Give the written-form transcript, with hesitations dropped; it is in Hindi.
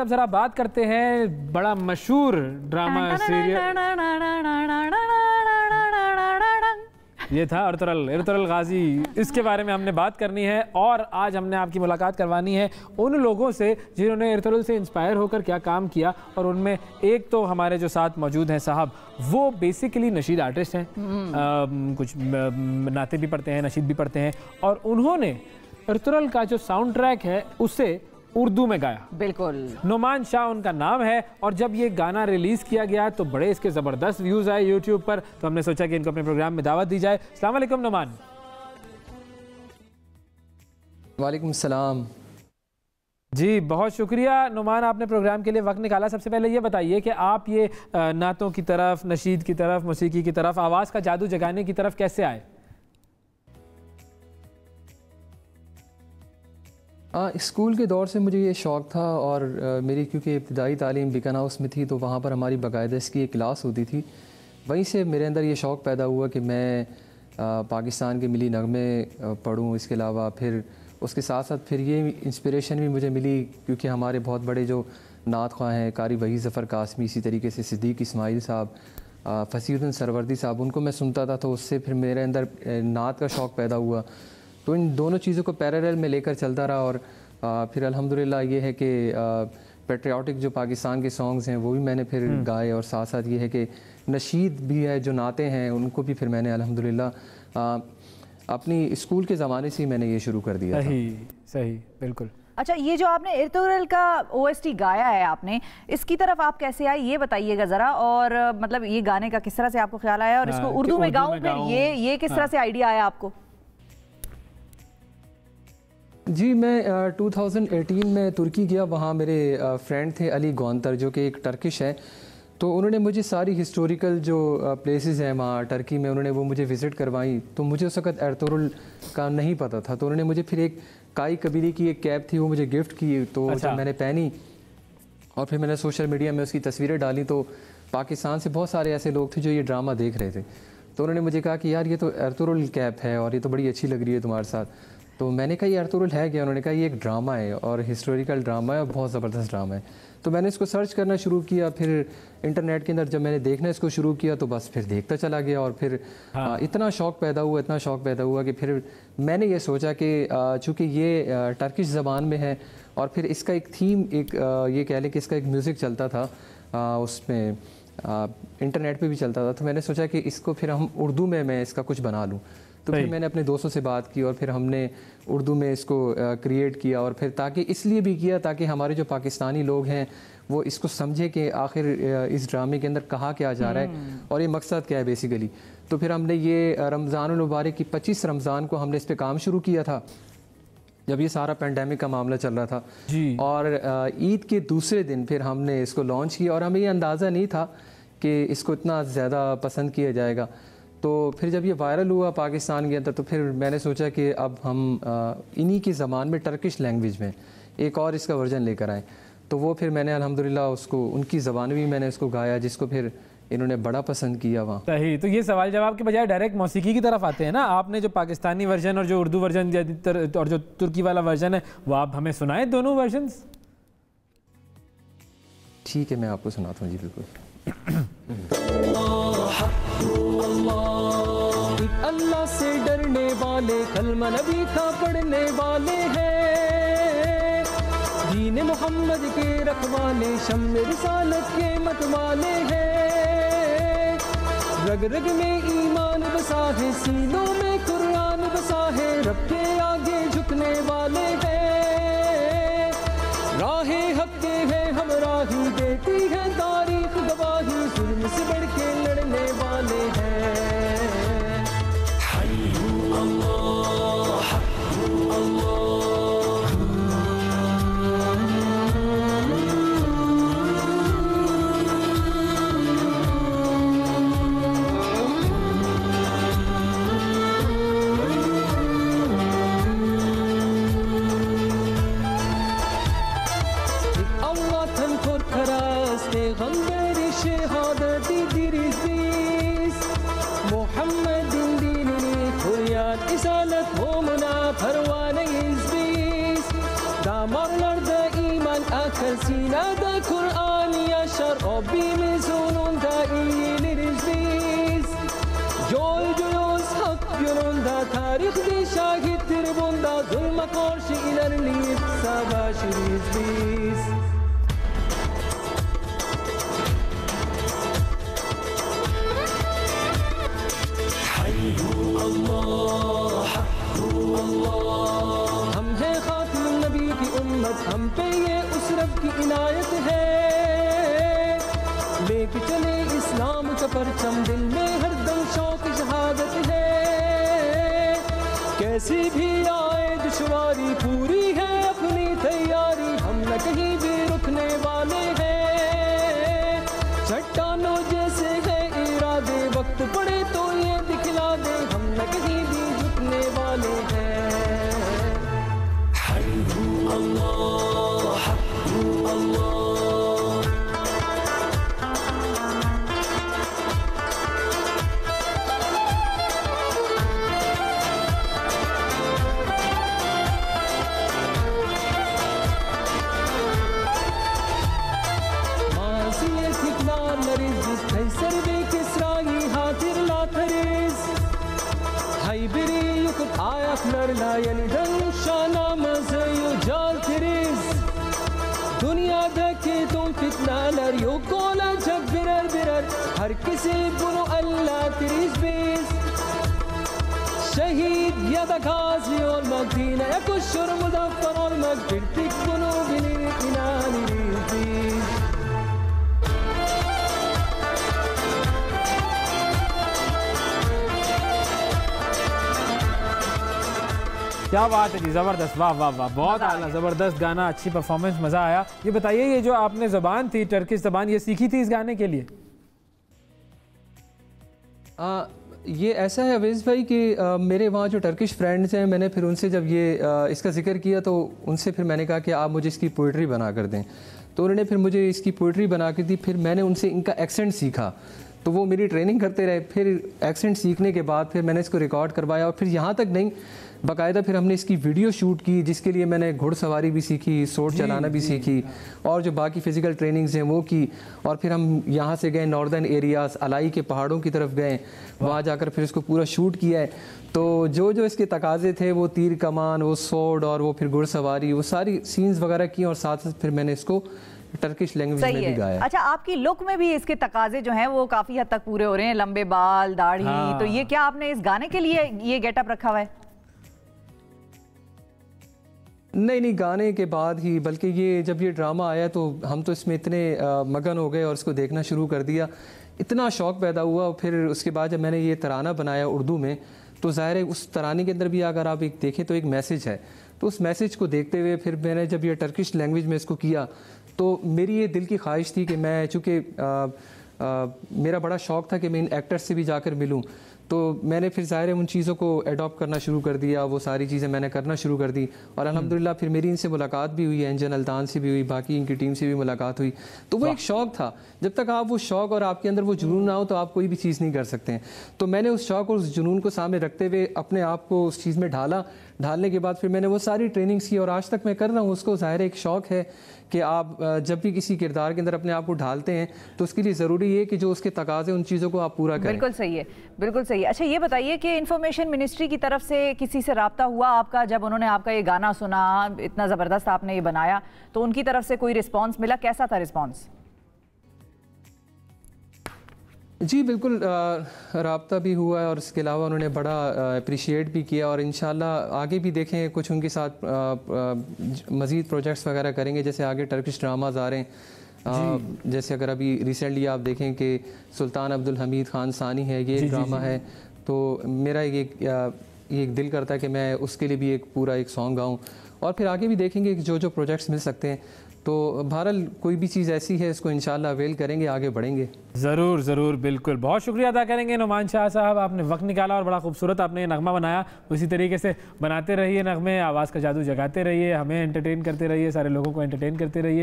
अब जरा बात करते हैं बड़ा मशहूर ड्रामा सीरियल, ये था इरतुगरुल गाजी, इसके बारे में हमने बात करनी है। और आज हमने आपकी मुलाकात करवानी है उन लोगों से जिन्होंने इरतुगरुल से इंस्पायर होकर क्या काम किया। और उनमें एक तो हमारे जो साथ मौजूद हैं साहब, वो बेसिकली नशीद आर्टिस्ट हैं, कुछ नाते भी पढ़ते हैं, नशीद भी पढ़ते हैं, और उन्होंने इरतुगरुल का जो साउंड ट्रैक है उसे उर्दू में गाया। बिल्कुल, नुमान शाह उनका नाम है। और जब ये गाना रिलीज़ किया गया तो बड़े इसके ज़बरदस्त व्यूज़ आए यूट्यूब पर, तो हमने सोचा कि इनको अपने प्रोग्राम में दावत दी जाए। अस्सलाम वालेकुम नुमान। वालेकुम सलाम जी, बहुत शुक्रिया नुमान, आपने प्रोग्राम के लिए वक्त निकाला। सबसे पहले ये बताइए कि आप ये नातों की तरफ, नशीद की तरफ, मौसीकी की तरफ, आवाज़ का जादू जगाने की तरफ कैसे आए? स्कूल के दौर से मुझे ये शौक़ था, और मेरी क्योंकि इब्तिदाई तालीम बिकन हाउस में थी तो वहाँ पर हमारी बाकायदा इसकी एक क्लास होती थी। वहीं से मेरे अंदर ये शौक़ पैदा हुआ कि मैं पाकिस्तान के मिली नगमे पढ़ूँ। इसके अलावा फिर उसके साथ साथ फिर ये इंस्पिरेशन भी मुझे मिली क्योंकि हमारे बहुत बड़े जो नात ख़्वाह हैं, कारी वही ज़फ़र कासमी, इसी तरीके से सिद्दीक़ इस्माइल साहब, फसीहुद्दीन सरवर्दी साहब, उनको मैं सुनता था, तो उससे फिर मेरे अंदर नात का शौक़ पैदा हुआ। तो इन दोनों चीज़ों को पैरेलल में लेकर चलता रहा। और फिर अल्हम्दुलिल्लाह ये है कि पेट्रियाटिक जो पाकिस्तान के सॉन्ग्स हैं वो भी मैंने फिर गाए, और साथ साथ ये है कि नशीद भी है, जो नाते हैं उनको भी फिर मैंने अल्हम्दुलिल्लाह अपनी स्कूल के ज़माने से ही मैंने ये शुरू कर दिया। सही, बिल्कुल। अच्छा, ये जो आपने इरतुगरुल का OST गाया है आपने, इसकी तरफ आप कैसे आए ये बताइएगा ज़रा। और मतलब ये गाने का किस तरह से आपको ख्याल आया, और इसको उर्दू में गाऊँ फिर ये किस तरह से आइडिया आया आपको? जी, मैं 2018 में तुर्की गया। वहाँ मेरे फ्रेंड थे अली गौंतर, जो कि एक टर्किश है। तो उन्होंने मुझे सारी हिस्टोरिकल जो प्लेसेस हैं वहाँ टर्की में, उन्होंने वो मुझे विज़िट करवाई। तो मुझे उस वक़्त इरतुगरुल का नहीं पता था, तो उन्होंने मुझे फिर एक काई कबीले की एक कैप थी वो मुझे गिफ्ट की। तो जब मैंने पहनी और फिर मैंने सोशल मीडिया में उसकी तस्वीरें डाली, तो पाकिस्तान से बहुत सारे ऐसे लोग थे जो ये ड्रामा देख रहे थे। तो उन्होंने मुझे कहा कि यार ये तो इरतुगरुल कैप है और ये तो बड़ी अच्छी लग रही है तुम्हारे साथ। तो मैंने कहा ये इरतुगरुल है क्या? उन्होंने कहा ये एक ड्रामा है, और हिस्टोरिकल ड्रामा है, और बहुत ज़बरदस्त ड्रामा है। तो मैंने इसको सर्च करना शुरू किया। फिर इंटरनेट के अंदर जब मैंने देखना इसको शुरू किया तो बस फिर देखता चला गया, और फिर इतना शौक़ पैदा हुआ कि फिर मैंने ये सोचा कि चूँकि ये टर्किश ज़बान में है, और फिर इसका एक थीम, एक ये कह लें कि इसका एक म्यूज़िक चलता था उसमें, इंटरनेट पे भी चलता था। तो मैंने सोचा कि इसको फिर हम उर्दू में मैं इसका कुछ बना लूँ। तो फिर मैंने अपने दोस्तों से बात की और फिर हमने उर्दू में इसको क्रिएट किया। और फिर ताकि इसलिए भी किया ताकि हमारे जो पाकिस्तानी लोग हैं वो इसको समझे कि आखिर इस ड्रामे के अंदर कहा क्या जा रहा है और ये मकसद क्या है बेसिकली। तो फिर हमने ये रमज़ानुल मुबारक की 25 रमज़ान को हमने इस पर काम शुरू किया था, जब ये सारा पेंडेमिक का मामला चल रहा था जी। और ईद के दूसरे दिन फिर हमने इसको लॉन्च किया, और हमें ये अंदाज़ा नहीं था कि इसको इतना ज़्यादा पसंद किया जाएगा। तो फिर जब ये वायरल हुआ पाकिस्तान के अंदर, तो फिर मैंने सोचा कि अब हम इन्हीं की ज़बान में, टर्किश लैंग्वेज में एक और इसका वर्जन लेकर आए। तो वो फिर मैंने अल्हम्दुलिल्लाह उसको उनकी ज़बान में मैंने इसको गाया, जिसको फिर इन्होंने बड़ा पसंद किया वहाँ। सही। तो ये सवाल जवाब के बजाय डायरेक्ट मौसीकी की तरफ आते हैं ना। आपने जो पाकिस्तानी वर्जन और जो उर्दू वर्जन और जो तुर्की वाला वर्जन है वो आप हमें सुनाएं, दोनों वर्जन। ठीक है, मैं आपको सुनाता हूँ जी, बिल्कुल। अल्लाह से डरने वाले, कलमा नबी का पढ़ने वाले हैं, दीन मोहम्मद के रखवाले, शम्म रिसालत के मतवाले हैं। रग रग में ईमान बसा है, सीनों में कुरान बसा है, रब के आगे झुकने वाले हैं। राहे हक के है हमराही, देती है तारीख गवाही, जुल्म से बढ़ के लड़ने वाले हैं। Sinada Kur'an yaşar Rabbimizin eğilir biz. Yolcuyuz hak yolunda, tarihte şahittir bunda. Zulme karşı ilerleyip savaşırız biz. Hayyu Allah, Hakku Allah. Hum hai khatim nabi ki ummat, hum pe ye us rab ki inayat hai. Leke chale Islam ka parcham, dil mein har dam शौक शहादत है. कैसी भी आए दुश्वारी, पूरी है अपनी तैयारी. हम न कहीं भी रुकने वाले हैं. चट्टानों जैसे है इरादे, वक्त पड़े तो ये दिखला दे. हम न कहीं भी झुकने वाले हैं. हल्लू अल्लाह, हल्लू अल्लाह. Dünyadaki tüm fitneler yok olacak birer birer. Herkesi bunu anlatırız biz. Şehit ya da gazi olmak, dine koşur muzaffer olmak. Bir tek bunu bilir, inanırız biz. क्या बात है जी, ज़बरदस्त, वाह वाह वाह, बहुत आला, ज़बरदस्त गाना, अच्छी परफॉर्मेंस, मज़ा आया। ये बताइए, ये जो आपने ज़बान थी टर्किश ज़बान, ये सीखी थी इस गाने के लिए? ये ऐसा है अवेज़ भाई कि मेरे वहाँ जो टर्किश फ्रेंड्स हैं, मैंने फिर उनसे जब ये इसका ज़िक्र किया तो उनसे फिर मैंने कहा कि आप मुझे इसकी पोइट्री बना कर दें। तो उन्होंने फिर मुझे इसकी पोइट्री बना कर दी। फिर मैंने उनसे इनका एक्सेंट सीखा, तो वो मेरी ट्रेनिंग करते रहे। फिर एक्सेंट सीखने के बाद फिर मैंने इसको रिकॉर्ड करवाया, और फिर यहाँ तक नहीं, बाकायदा फिर हमने इसकी वीडियो शूट की, जिसके लिए मैंने घुड़सवारी भी सीखी, सोट चलाना भी सीखी, और जो बाकी फ़िज़िकल ट्रेनिंग्स हैं वो की। और फिर हम यहाँ से गए नॉर्दर्न एरियाज़, अलाई के पहाड़ों की तरफ गए, वहाँ जाकर फिर इसको पूरा शूट किया है। तो जो जो इसके तकाज़े थे, वो तीर कमान, वो सोड, और वो फिर घुड़सवारी, वो सारी सीन्स वगैरह की, और साथ साथ फिर मैंने इसको टर्किश लैंग्वेज में भी गाया। अच्छा, आपकी लुक में भी इसके तकाजे जो हैं वो काफ़ी हद तक पूरे हो रहे हैं, लंबे बाल, दाढ़ी। हाँ। तो ये क्या आपने इस गाने के लिए ये गेटअप रखा हुआ है? नहीं, गाने के बाद ही, बल्कि ये जब ये ड्रामा आया तो हम तो इसमें इतने मगन हो गए और इसको देखना शुरू कर दिया, इतना शौक़ पैदा हुआ। और फिर उसके बाद जब मैंने ये तराना बनाया उर्दू में, तो ज़ाहिर है उस तराने के अंदर भी अगर आप एक देखें तो एक मैसेज है। तो उस मैसेज को देखते हुए फिर मैंने जब ये टर्किश लैंग्वेज में इसको किया, तो मेरी ये दिल की ख्वाहिश थी कि मैं, चूँकि मेरा बड़ा शौक़ था कि मैं इन एक्टर्स से भी जाकर मिलूँ, तो मैंने फिर ज़ाहिर है उन चीज़ों को एडॉप्ट करना शुरू कर दिया, वो सारी चीज़ें मैंने करना शुरू कर दी। और अल्हम्दुलिल्लाह फिर मेरी इनसे मुलाकात भी हुई, एंजन अल्तान से भी हुई, बाकी इनकी टीम से भी मुलाकात हुई। तो वो एक शौक़ था, जब तक आप वो शौक़ और आपके अंदर वो जुनून ना हो तो आप कोई भी चीज़ नहीं कर सकते हैं। तो मैंने उस शौक़ और उस जुनून को सामने रखते हुए अपने आप को उस चीज़ में ढालने के बाद फिर मैंने वो सारी ट्रेनिंग्स की, और आज तक मैं कर रहा हूँ उसको। ज़ाहिर एक शौक़ है कि आप जब भी किसी किरदार के अंदर अपने आप को ढालते हैं तो उसके लिए ज़रूरी है कि जो उसके तकाज़े, उन चीज़ों को आप पूरा करें। बिल्कुल सही है, बिल्कुल सही है। अच्छा, ये बताइए कि इन्फॉर्मेशन मिनिस्ट्री की तरफ से किसी से रब्ता हुआ आपका, जब उन्होंने आपका ये गाना सुना, इतना ज़बरदस्त आपने ये बनाया, तो उनकी तरफ से कोई रिस्पॉन्स मिला? कैसा था रिस्पॉन्स? जी बिल्कुल, रब्ता भी हुआ है, और इसके अलावा उन्होंने बड़ा अप्रिशिएट भी किया। और इंशाल्लाह आगे भी देखें, कुछ उनके साथ मज़ीद प्रोजेक्ट्स वगैरह करेंगे। जैसे आगे टर्किश ड्रामाज आ रहे हैं, जैसे अगर अभी रिसेंटली आप देखें कि सुल्तान अब्दुल हमीद ख़ान सानी है, ये ड्रामा है, तो मेरा एक दिल करता है कि मैं उसके लिए भी एक पूरा एक सॉन्ग गाऊँ। और फिर आगे भी देखेंगे कि जो जो प्रोजेक्ट्स मिल सकते हैं। तो बहरहाल कोई भी चीज़ ऐसी है, इसको इंशाल्लाह अवेल करेंगे, आगे बढ़ेंगे। ज़रूर ज़रूर, बिल्कुल। बहुत शुक्रिया अदा करेंगे नुमान शाह साहब, आपने वक्त निकाला और बड़ा खूबसूरत आपने ये नगमा बनाया। उसी तरीके से बनाते रहिए नगमे, आवाज़ का जादू जगाते रहिए, हमें एंटरटेन करते रहिए, सारे लोगों को एंटरटेन करते रहिए।